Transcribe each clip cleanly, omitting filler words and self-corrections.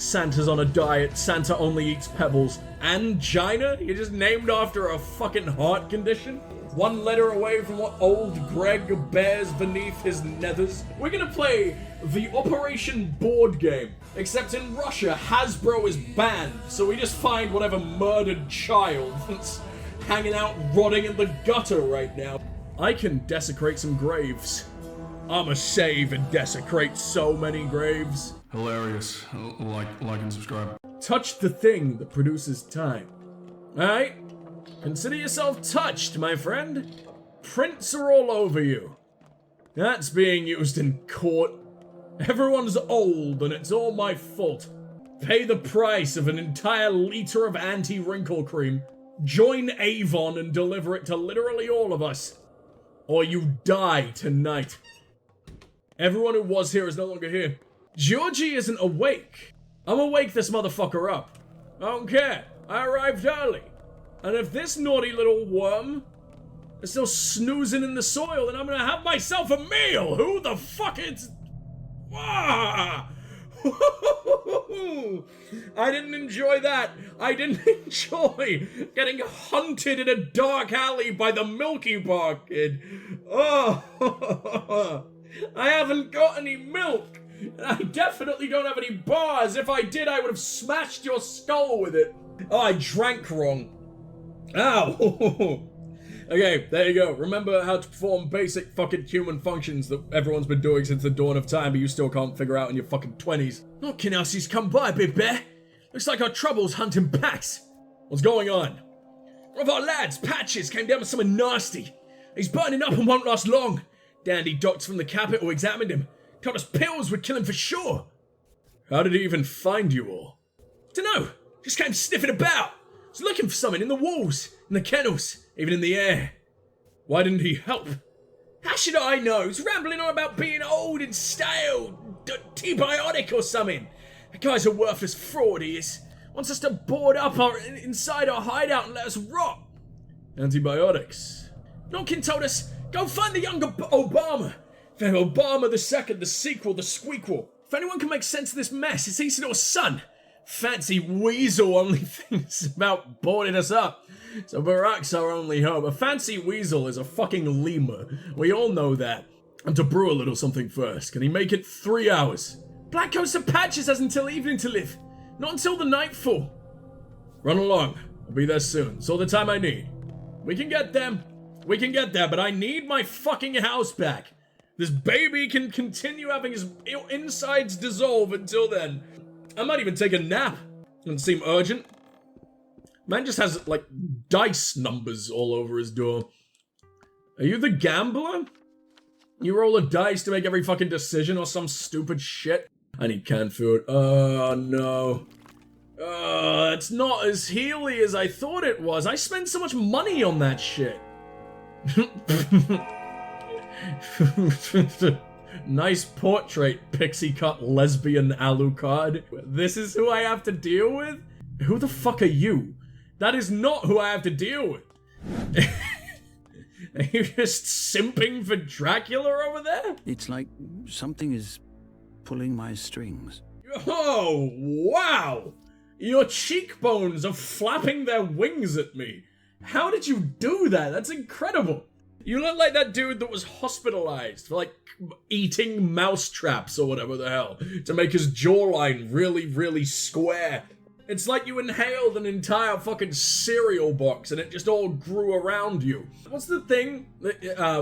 Santa's on a diet, Santa only eats pebbles. Angina? You're just named after a fucking heart condition? One letter away from what old Greg bears beneath his nethers. We're gonna play the Operation board game. Except in Russia, Hasbro is banned, so we just find whatever murdered child that's hanging out rotting in the gutter right now. I can desecrate some graves. I'ma save and desecrate so many graves. Hilarious. Like and subscribe. Touch the thing that produces time. Alright? Consider yourself touched, my friend. Prints are all over you. That's being used in court. Everyone's old and it's all my fault. Pay the price of an entire liter of anti-wrinkle cream. Join Avon and deliver it to literally all of us. Or you die tonight. Everyone who was here is no longer here. Georgie isn't awake. I'ma wake this motherfucker up. I don't care. I arrived early. And if this naughty little worm is still snoozing in the soil, then I'm gonna have myself a meal. Who the fuck is... Ah! I didn't enjoy that. I didn't enjoy getting hunted in a dark alley by the Milky Bar kid. Oh, I haven't got any milk. And I definitely don't have any bars. If I did, I would have smashed your skull with it. Oh, I drank wrong. Ow. Okay, there you go. Remember how to perform basic fucking human functions that everyone's been doing since the dawn of time, but you still can't figure out in your fucking 20s. Nothing else has come by, Big Bear. Looks like our trouble's hunting packs. What's going on? One of our lads, Patches, came down with something nasty. He's burning up and won't last long. Dandy doctors from the capital examined him. Told us pills would kill him for sure. How did he even find you all? Dunno. Just came sniffing about. Was looking for something in the walls, in the kennels, even in the air. Why didn't he help? How should I know? He's rambling on about being old and stale, T-biotic or something. That guy's a worthless fraud, he is. Wants us to board up inside our hideout and let us rot. Antibiotics. Nonkin told us, go find the younger Obama. Then Obama the second, the sequel, the squeakquel. If anyone can make sense of this mess, it's Isidor's son. Fancy Weasel only thinks about boarding us up. So Barack's our only hope. A Fancy Weasel is a fucking lemur. We all know that. And to brew a little something first. Can he make it 3 hours? Black Coast of Patches has until evening to live. Not until the nightfall. Run along. I'll be there soon. It's all the time I need. We can get them. We can get there, but I need my fucking house back. This baby can continue having his insides dissolve until then. I might even take a nap. Doesn't seem urgent. Man just has, like, dice numbers all over his door. Are you the gambler? You roll a dice to make every fucking decision or some stupid shit? I need canned food. Oh, no. It's not as healy as I thought it was. I spent so much money on that shit. Nice portrait, pixie-cut lesbian Alucard. This is who I have to deal with? Who the fuck are you? That is not who I have to deal with. Are you just simping for Dracula over there? It's like something is pulling my strings. Oh, wow! Your cheekbones are flapping their wings at me. How did you do that? That's incredible. You look like that dude that was hospitalized for, like, eating mouse traps or whatever the hell to make his jawline really, really square. It's like you inhaled an entire fucking cereal box and it just all grew around you. What's the thing?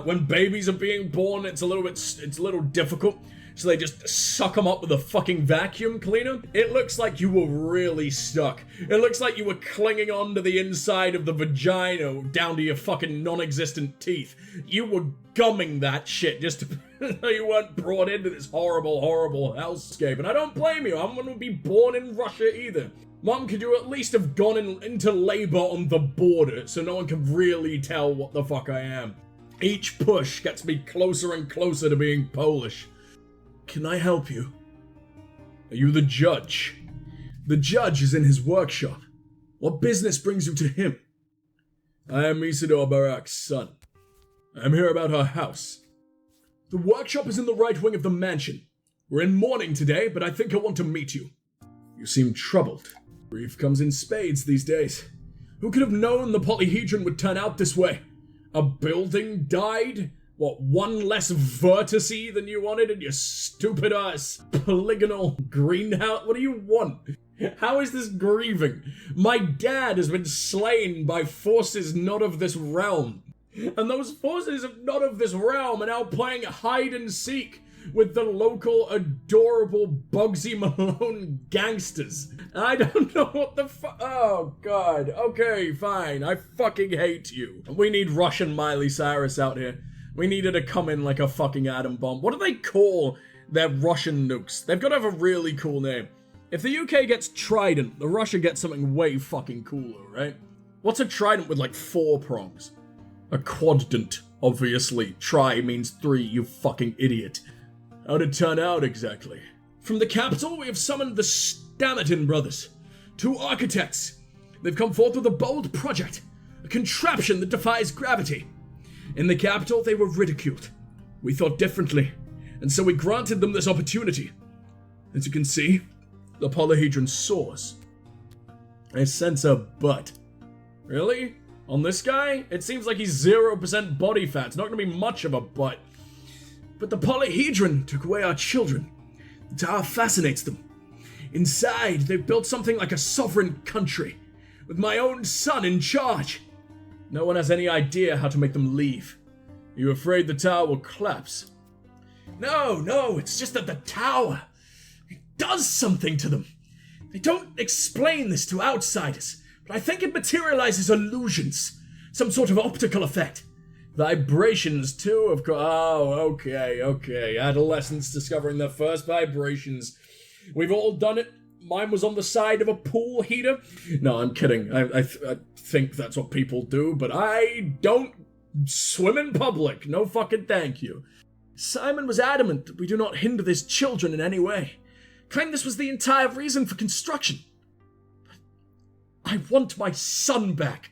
When babies are being born, it's a little difficult. So they just suck them up with a fucking vacuum cleaner. It looks like you were really stuck. It looks like you were clinging onto the inside of the vagina down to your fucking non-existent teeth. You were gumming that shit just so you weren't brought into this horrible, horrible hellscape. And I don't blame you. I'm gonna be born in Russia either. Mom, could you at least have gone into labor on the border so no one can really tell what the fuck I am? Each push gets me closer and closer to being Polish. Can I help you? Are you the judge? The judge is in his workshop. What business brings you to him? I am Isidore Barak's son. I am here about our house. The workshop is in the right wing of the mansion. We're in mourning today, but I think I want to meet you. You seem troubled. Grief comes in spades these days. Who could have known the polyhedron would turn out this way? A building died? What, one less vertice than you wanted in your stupid ass polygonal greenhouse? What do you want? How is this grieving? My dad has been slain by forces not of this realm. And those forces not of this realm are now playing hide and seek with the local adorable Bugsy Malone gangsters. I don't know what the oh god. Okay, fine. I fucking hate you. We need Russian Miley Cyrus out here. We need her to come in like a fucking atom bomb. What do they call their Russian nukes? They've got to have a really cool name. If the UK gets Trident, the Russia gets something way fucking cooler, right? What's a Trident with like 4 prongs? A quadrant, obviously. Tri means 3, you fucking idiot. How'd it turn out exactly? From the capital, we have summoned the Stammerton brothers, 2 architects. They've come forth with a bold project, a contraption that defies gravity. In the capital, they were ridiculed. We thought differently, and so we granted them this opportunity. As you can see, the polyhedron soars. I sense a butt. Really? On this guy? It seems like he's 0% body fat. It's not gonna be much of a butt. But the polyhedron took away our children. The tower fascinates them. Inside, they've built something like a sovereign country, with my own son in charge. No one has any idea how to make them leave. Are you afraid the tower will collapse? No, it's just that the tower, it does something to them. They don't explain this to outsiders, but I think it materializes illusions, some sort of optical effect. Vibrations, too, of course. Oh, okay. Adolescents discovering their first vibrations. We've all done it. Mine was on the side of a pool heater. No, I'm kidding. I think that's what people do, but I don't swim in public. No fucking thank you. Simon was adamant that we do not hinder his children in any way. Claimed this was the entire reason for construction. I want my son back.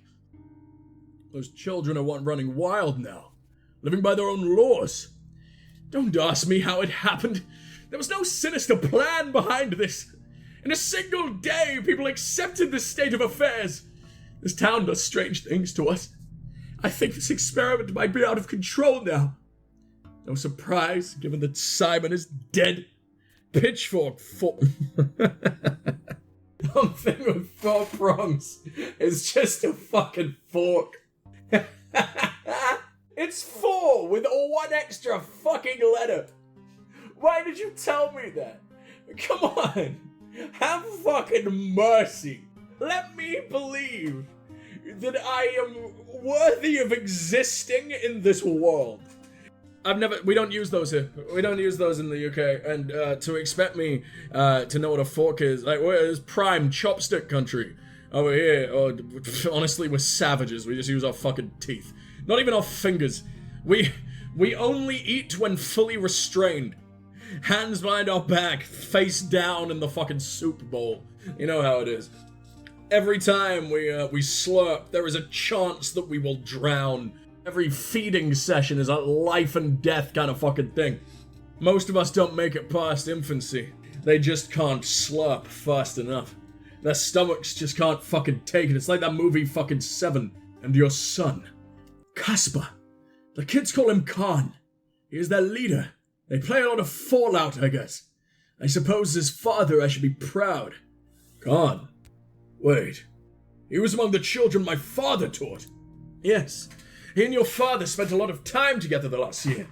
Those children are running wild now, living by their own laws. Don't ask me how it happened. There was no sinister plan behind this. In a single day, people accepted this state of affairs. This town does strange things to us. I think this experiment might be out of control now. No surprise, given that Simon is dead. Pitchfork for... Something with 4 prongs is just a fucking fork. It's 4 with 1 extra fucking letter. Why did you tell me that? Come on. Have fucking mercy. Let me believe that I am worthy of existing in this world. We don't use those here. We don't use those in the UK. And to expect me to know what a fork is, like, it's prime chopstick country over here. Honestly, we're savages. We just use our fucking teeth. Not even our fingers. We only eat when fully restrained. Hands behind our back, face down in the fucking soup bowl. You know how it is. Every time we slurp, there is a chance that we will drown. Every feeding session is a life and death kind of fucking thing. Most of us don't make it past infancy. They just can't slurp fast enough. Their stomachs just can't fucking take it. It's like that movie fucking Seven. And your son, Casper. The kids call him Khan. He is their leader. They play a lot of Fallout, I guess. I suppose as father I should be proud. Khan? Wait. He was among the children my father taught. Yes. He and your father spent a lot of time together the last year.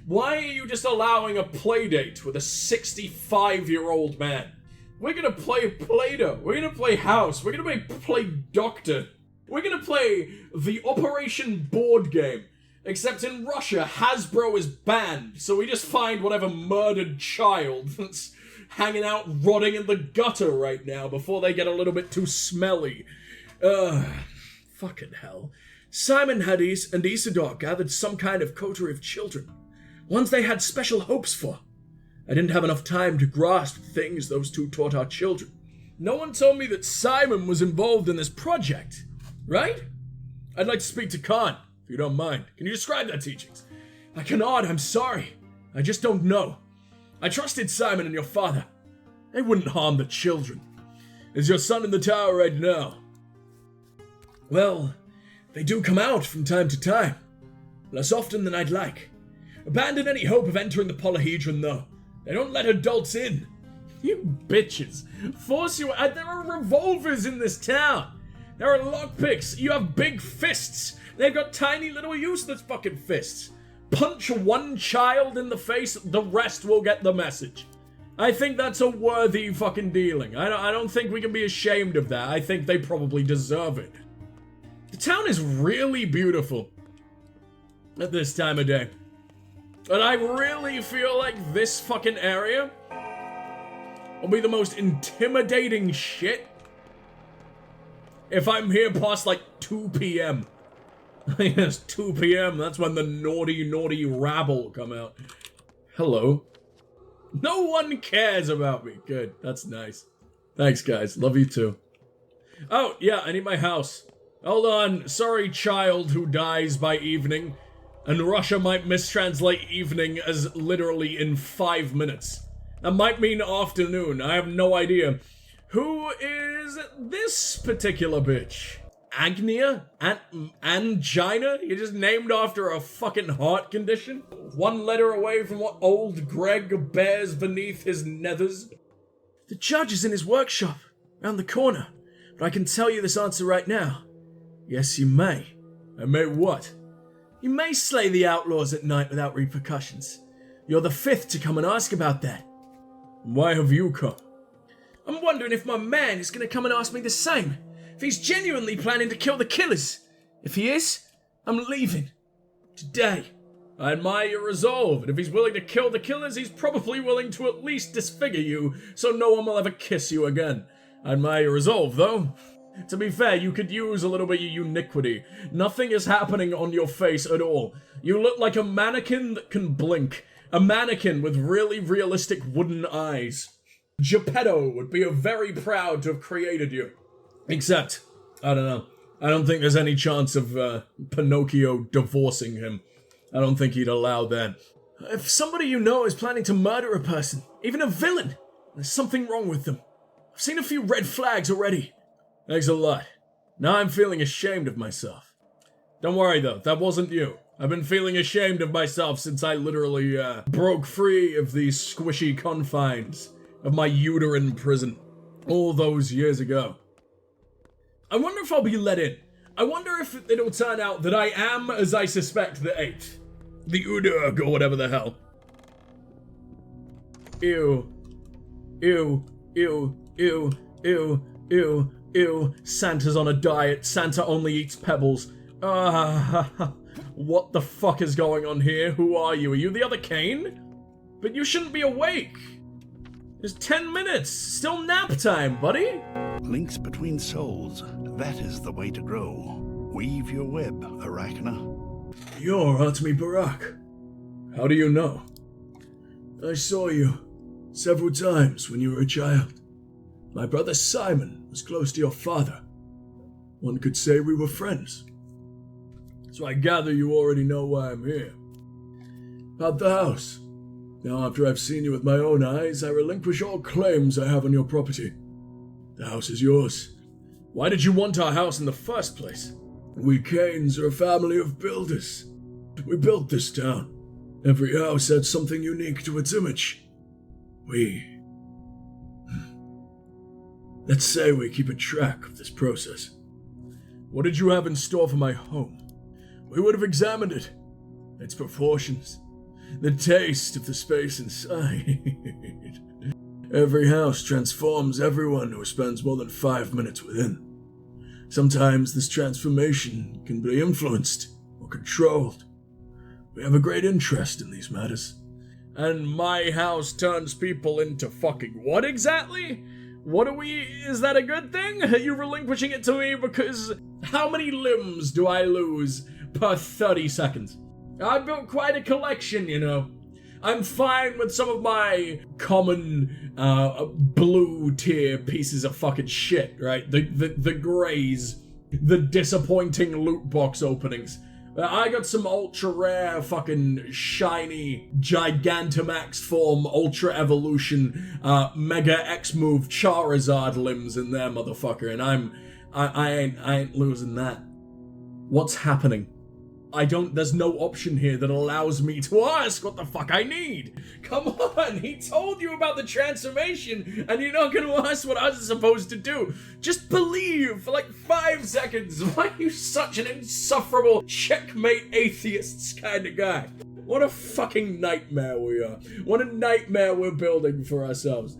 Why are you just allowing a playdate with a 65-year-old man? We're gonna play Play-Doh. We're gonna play House. We're gonna play Doctor. We're gonna play the Operation board game. Except in Russia, Hasbro is banned, so we just find whatever murdered child that's hanging out rotting in the gutter right now before they get a little bit too smelly. Fucking hell. Simon and Isidore gathered some kind of coterie of children. Ones they had special hopes for. I didn't have enough time to grasp things those two taught our children. No one told me that Simon was involved in this project, right? I'd like to speak to Khan. If you don't mind. Can you describe their teachings? I cannot, I'm sorry. I just don't know. I trusted Simon and your father. They wouldn't harm the children. Is your son in the tower right now? Well, they do come out from time to time. Less often than I'd like. Abandon any hope of entering the polyhedron, though. They don't let adults in. You bitches. Force you out. There are revolvers in this town. There are lockpicks. You have big fists. They've got tiny little useless fucking fists. Punch one child in the face, the rest will get the message. I think that's a worthy fucking dealing. I don't think we can be ashamed of that. I think they probably deserve it. The town is really beautiful at this time of day. And I really feel like this fucking area will be the most intimidating shit if I'm here past like 2 p.m. Yes, 2 p.m. That's when the naughty rabble come out. Hello. No one cares about me. Good. That's nice. Thanks, guys. Love you too. Oh, yeah, I need my house. Hold on. Sorry, child who dies by evening. And Russia might mistranslate evening as literally in 5 minutes. That might mean afternoon. I have no idea. Who is this particular bitch? Agnia? Angina? You're just named after a fucking heart condition? One letter away from what old Greg bears beneath his nethers? The judge is in his workshop, round the corner. But I can tell you this answer right now. Yes, you may. I may what? You may slay the outlaws at night without repercussions. You're the 5th to come and ask about that. Why have you come? I'm wondering if my man is going to come and ask me the same. If he's genuinely planning to kill the killers. If he is, I'm leaving. Today. I admire your resolve, and if he's willing to kill the killers, he's probably willing to at least disfigure you, so no one will ever kiss you again. I admire your resolve, though. To be fair, you could use a little bit of uniquity. Nothing is happening on your face at all. You look like a mannequin that can blink. A mannequin with really realistic wooden eyes. Geppetto would be very proud to have created you. Except, I don't know. I don't think there's any chance of Pinocchio divorcing him. I don't think he'd allow that. If somebody you know is planning to murder a person, even a villain, there's something wrong with them. I've seen a few red flags already. Thanks a lot. Now I'm feeling ashamed of myself. Don't worry though, that wasn't you. I've been feeling ashamed of myself since I literally broke free of these squishy confines of my uterine prison all those years ago. I wonder if I'll be let in. I wonder if it'll turn out that I am, as I suspect, the 8th. The Udurg, or whatever the hell. Ew. Ew. Ew. Ew. Ew. Ew. Ew. Santa's on a diet. Santa only eats pebbles. What the fuck is going on here? Who are you? Are you the other Kane? But you shouldn't be awake. There's 10 minutes. Still nap time, buddy. Links between souls. That is the way to grow. Weave your web, Arachna. You're Atmi Barak. How do you know? I saw you several times when you were a child. My brother Simon was close to your father. One could say we were friends. So I gather you already know why I'm here. About the house. Now, after I've seen you with my own eyes, I relinquish all claims I have on your property. The house is yours. Why did you want our house in the first place? We Kanes are a family of builders. We built this town. Every house had something unique to its image. Let's say we keep a track of this process. What did you have in store for my home? We would have examined it. Its proportions. The taste of the space inside. Every house transforms everyone who spends more than 5 minutes within. Sometimes this transformation can be influenced or controlled. We have a great interest in these matters. And my house turns people into fucking what exactly? Is that a good thing? Are you relinquishing it to me because how many limbs do I lose per 30 seconds? I built quite a collection, you know. I'm fine with some of my common blue tier pieces of fucking shit, right? The grays, the disappointing loot box openings. I got some ultra rare, fucking shiny, Gigantamax form, ultra evolution, mega X move Charizard limbs in there, motherfucker, and I ain't losing that. What's happening? There's no option here that allows me to ask what the fuck I need. Come on, he told you about the transformation, and you're not gonna ask what I was supposed to do. Just believe for like 5 seconds. Why are you such an insufferable checkmate atheists kind of guy? What a fucking nightmare we are. What a nightmare we're building for ourselves.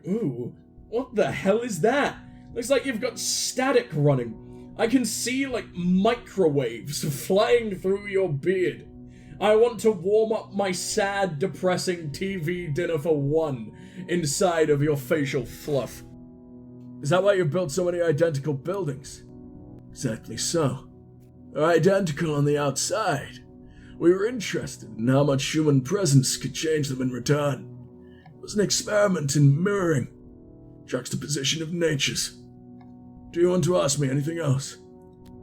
Ooh, what the hell is that? Looks like you've got static running. I can see, like, microwaves flying through your beard. I want to warm up my sad, depressing TV dinner for one inside of your facial fluff. Is that why you built so many identical buildings? Exactly so. They're identical on the outside. We were interested in how much human presence could change them in return. It was an experiment in mirroring, juxtaposition of natures. Do you want to ask me anything else?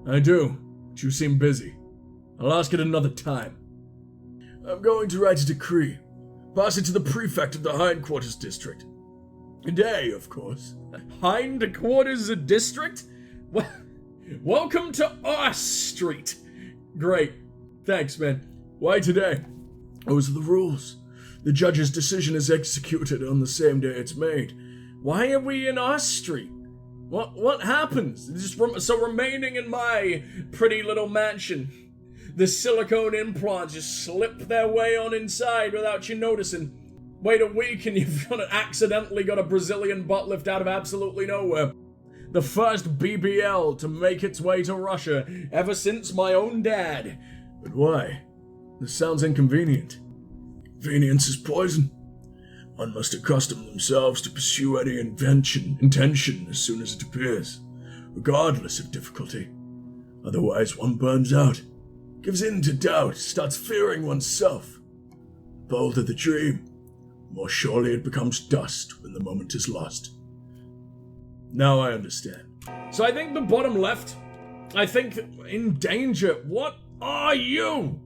I do, but you seem busy. I'll ask it another time. I'm going to write a decree. Pass it to the prefect of the Hindquarters District. Today, of course. Hindquarters District? Welcome to our street. Great. Thanks, man. Why today? Those are the rules. The judge's decision is executed on the same day it's made. Why are we in our street? What happens? So remaining in my pretty little mansion, the silicone implants just slip their way on inside without you noticing. Wait a week and you've accidentally got a Brazilian butt lift out of absolutely nowhere. The first BBL to make its way to Russia ever since my own dad. But why? This sounds inconvenient. Convenience is poison. One must accustom themselves to pursue any intention as soon as it appears, regardless of difficulty. Otherwise one burns out, gives in to doubt, starts fearing oneself. The bolder the dream, the more surely it becomes dust when the moment is lost. Now I understand. So I think the bottom left, I think in danger. What are you?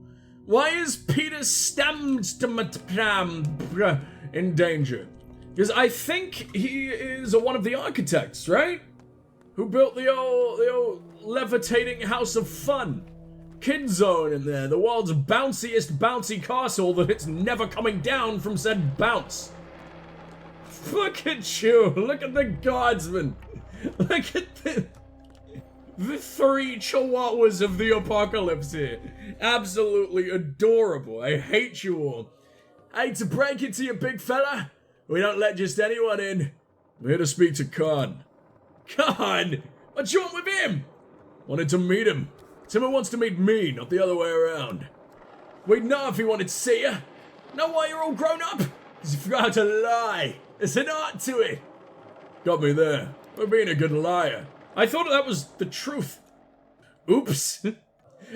Why is Peter Stamstam in danger? Because I think he is one of the architects, right? Who built the old levitating house of fun. Kid Zone in there, the world's bounciest bouncy castle that it's never coming down from said bounce. Look at you, look at the guardsmen. Look at the 3 chihuahuas of the apocalypse here. Absolutely adorable. I hate you all. I hate to break it to you, big fella. We don't let just anyone in. I'm here to speak to Khan. Khan? What you want with him? Wanted to meet him. Someone wants to meet me, not the other way around. We'd know if he wanted to see you. Know why you're all grown up? Because you forgot how to lie. There's an art to it. Got me there. We're being a good liar. I thought that was the truth. Oops.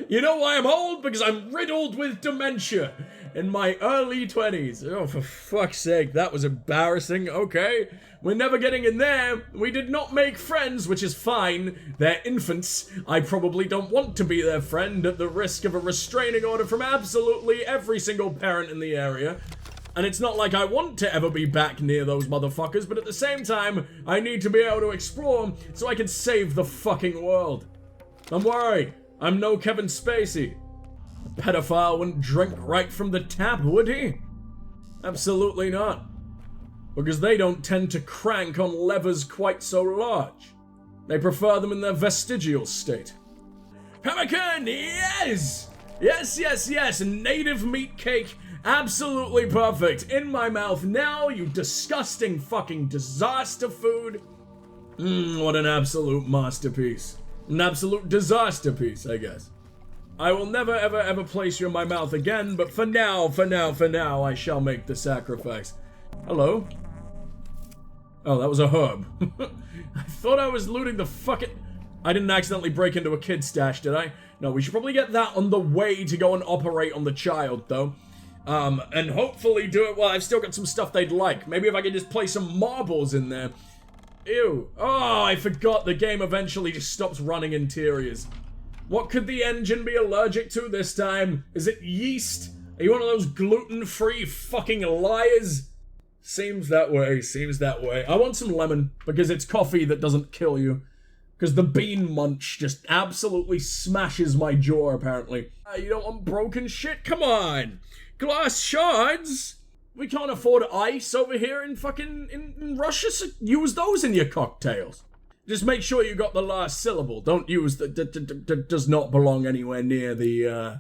You know why I'm old? Because I'm riddled with dementia in my early 20s. Oh, for fuck's sake, that was embarrassing. Okay, we're never getting in there. We did not make friends, which is fine. They're infants. I probably don't want to be their friend at the risk of a restraining order from absolutely every single parent in the area. And it's not like I want to ever be back near those motherfuckers, but at the same time, I need to be able to explore so I can save the fucking world. Don't worry, I'm no Kevin Spacey. A pedophile wouldn't drink right from the tap, would he? Absolutely not. Because they don't tend to crank on levers quite so large. They prefer them in their vestigial state. Pemmican, yes! Yes, native meat cake. Absolutely perfect. In my mouth now, you disgusting fucking disaster food. What an absolute masterpiece. An absolute disaster piece, I guess. I will never ever place you in my mouth again, but for now, I shall make the sacrifice. Hello? Oh, that was a herb. I thought I was looting the fucking... I didn't accidentally break into a kid's stash, did I? No, we should probably get that on the way to go and operate on the child, though. And hopefully do it while I've still got some stuff they'd like. Maybe if I could just play some marbles in there. Ew. Oh, I forgot the game eventually just stops running interiors. What could the engine be allergic to this time? Is it yeast? Are you one of those gluten-free fucking liars? Seems that way, seems that way. I want some lemon, because it's coffee that doesn't kill you. Because the bean munch just absolutely smashes my jaw, apparently. You don't want broken shit? Come on! Glass shards? We can't afford ice over here in fucking in Russia, so use those in your cocktails. Just make sure you got the last syllable. Don't use the does not belong anywhere near the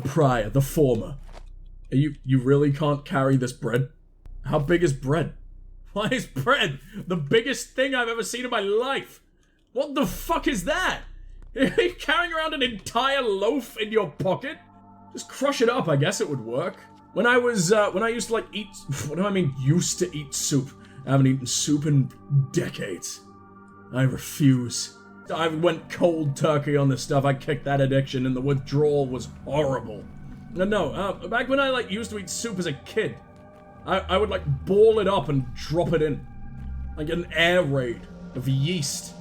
prior, the former. You really can't carry this bread? How big is bread? Why is bread the biggest thing I've ever seen in my life? What the fuck is that? Are you carrying around an entire loaf in your pocket? Just crush it up, I guess it would work. When I used to like eat, what do I mean used to eat soup? I haven't eaten soup in decades. I refuse. I went cold turkey on this stuff. I kicked that addiction and the withdrawal was horrible. No, back when I like used to eat soup as a kid, I would like ball it up and drop it in. Like an air raid of yeast.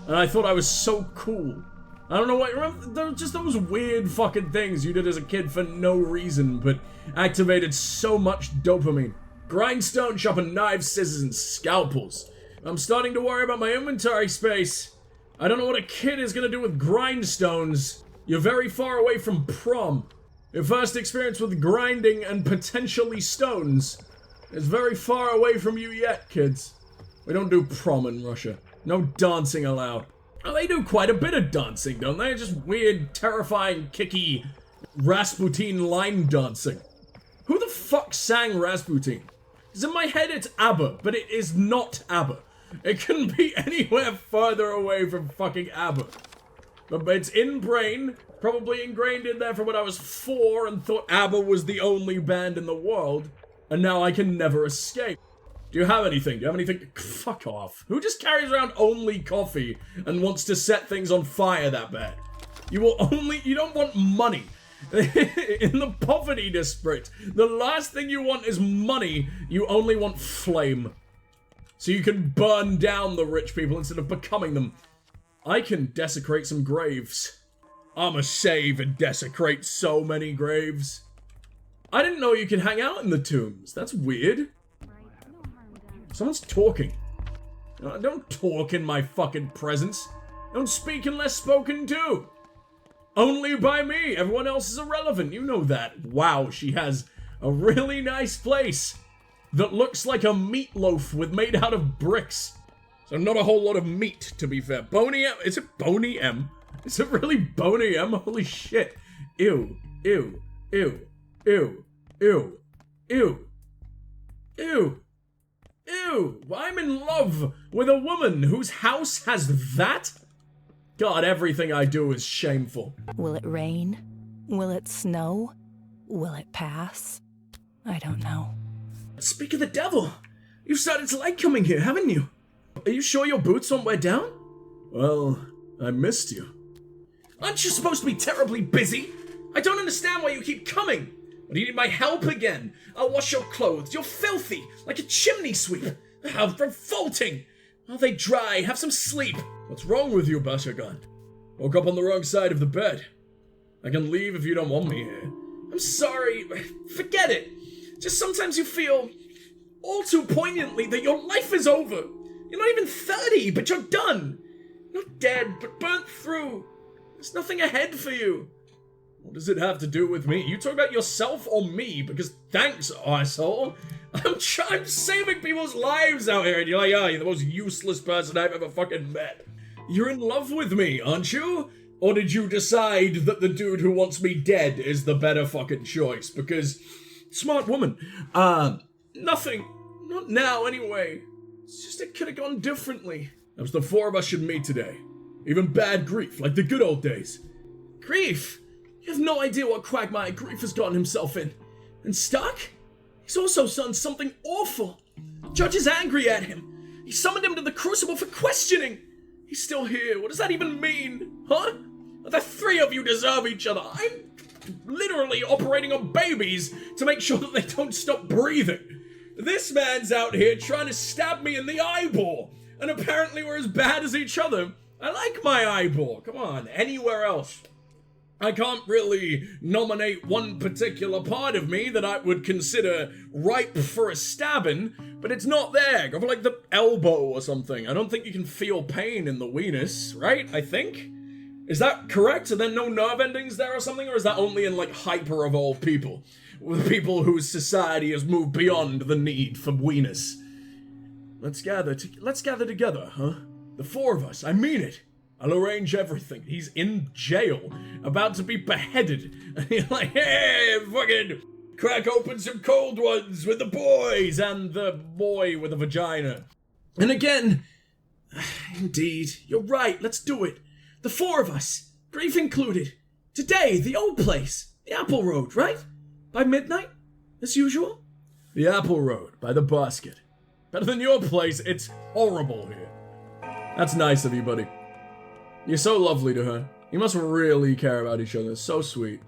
And I thought I was so cool. I don't know what, remember, just those weird fucking things you did as a kid for no reason, but activated so much dopamine. Grindstone chopping knives, scissors, and scalpels. I'm starting to worry about my inventory space. I don't know what a kid is gonna do with grindstones. You're very far away from prom. Your first experience with grinding and potentially stones is very far away from you yet, kids. We don't do prom in Russia. No dancing allowed. Oh, they do quite a bit of dancing, don't they? Just weird, terrifying, kicky Rasputin line dancing. Who the fuck sang Rasputin? Because in my head it's ABBA, but it is not ABBA. It couldn't be anywhere further away from fucking ABBA. But it's in brain, probably ingrained in there from when I was 4 and thought ABBA was the only band in the world, and now I can never escape. Do you have anything? Do you have anything? Fuck off. Who just carries around only coffee and wants to set things on fire that bad? You don't want money. In the poverty district, the last thing you want is money. You only want flame. So you can burn down the rich people instead of becoming them. I can desecrate some graves. I'ma save and desecrate so many graves. I didn't know you could hang out in the tombs. That's weird. Someone's talking. Don't talk in my fucking presence. Don't speak unless spoken to. Only by me. Everyone else is irrelevant. You know that. Wow, she has a really nice place that looks like a meatloaf made out of bricks. So not a whole lot of meat, to be fair. Boney M. Is it Boney M? Is it really Boney M? Holy shit. Ew. Ew. Ew. Ew. Ew. Ew. Ew. Ew, I'm in love with a woman whose house has that? God, everything I do is shameful. Will it rain? Will it snow? Will it pass? I don't know. Speak of the devil, you've started to like coming here, haven't you? Are you sure your boots won't wear down? Well, I missed you. Aren't you supposed to be terribly busy? I don't understand why you keep coming. Or do you need my help again? I'll wash your clothes. You're filthy, like a chimney sweep. How revolting. Are they dry? Have some sleep. What's wrong with you, Bashagan? Woke up on the wrong side of the bed. I can leave if you don't want me here. I'm sorry. Forget it. Just sometimes you feel all too poignantly that your life is over. You're not even 30, but you're done. Not dead, but burnt through. There's nothing ahead for you. What does it have to do with me? You talk about yourself or me? Because thanks, arsehole. I'm saving people's lives out here, and you're like, oh, you're the most useless person I've ever fucking met. You're in love with me, aren't you? Or did you decide that the dude who wants me dead is the better fucking choice? Because, smart woman. Nothing. Not now, anyway. It's just it could have gone differently. That was the 4 of us should meet today. Even bad grief, like the good old days. Grief? You have no idea what quagmire Grief has gotten himself in. And Stark? He's also done something awful. Judge is angry at him. He summoned him to the Crucible for questioning. He's still here. What does that even mean? Huh? The 3 of you deserve each other. I'm literally operating on babies to make sure that they don't stop breathing. This man's out here trying to stab me in the eyeball. And apparently we're as bad as each other. I like my eyeball. Come on, anywhere else. I can't really nominate one particular part of me that I would consider ripe for a stabbing, but it's not there. Go for like the elbow or something. I don't think you can feel pain in the weenus, right? I think? Is that correct? Are there no nerve endings there or something? Or is that only in like hyper-evolved people? With people whose society has moved beyond the need for weenus. Let's gather together, huh? The four of us, I mean it. I'll arrange everything. He's in jail, about to be beheaded. And he's like, hey, fucking crack open some cold ones with the boys and the boy with a vagina. And again, indeed, you're right, let's do it. The four of us, grief included. Today, the old place, the Apple Road, right? By midnight, as usual? The Apple Road, by the basket. Better than your place, it's horrible here. That's nice of you, buddy. You're so lovely to her. You must really care about each other. So sweet.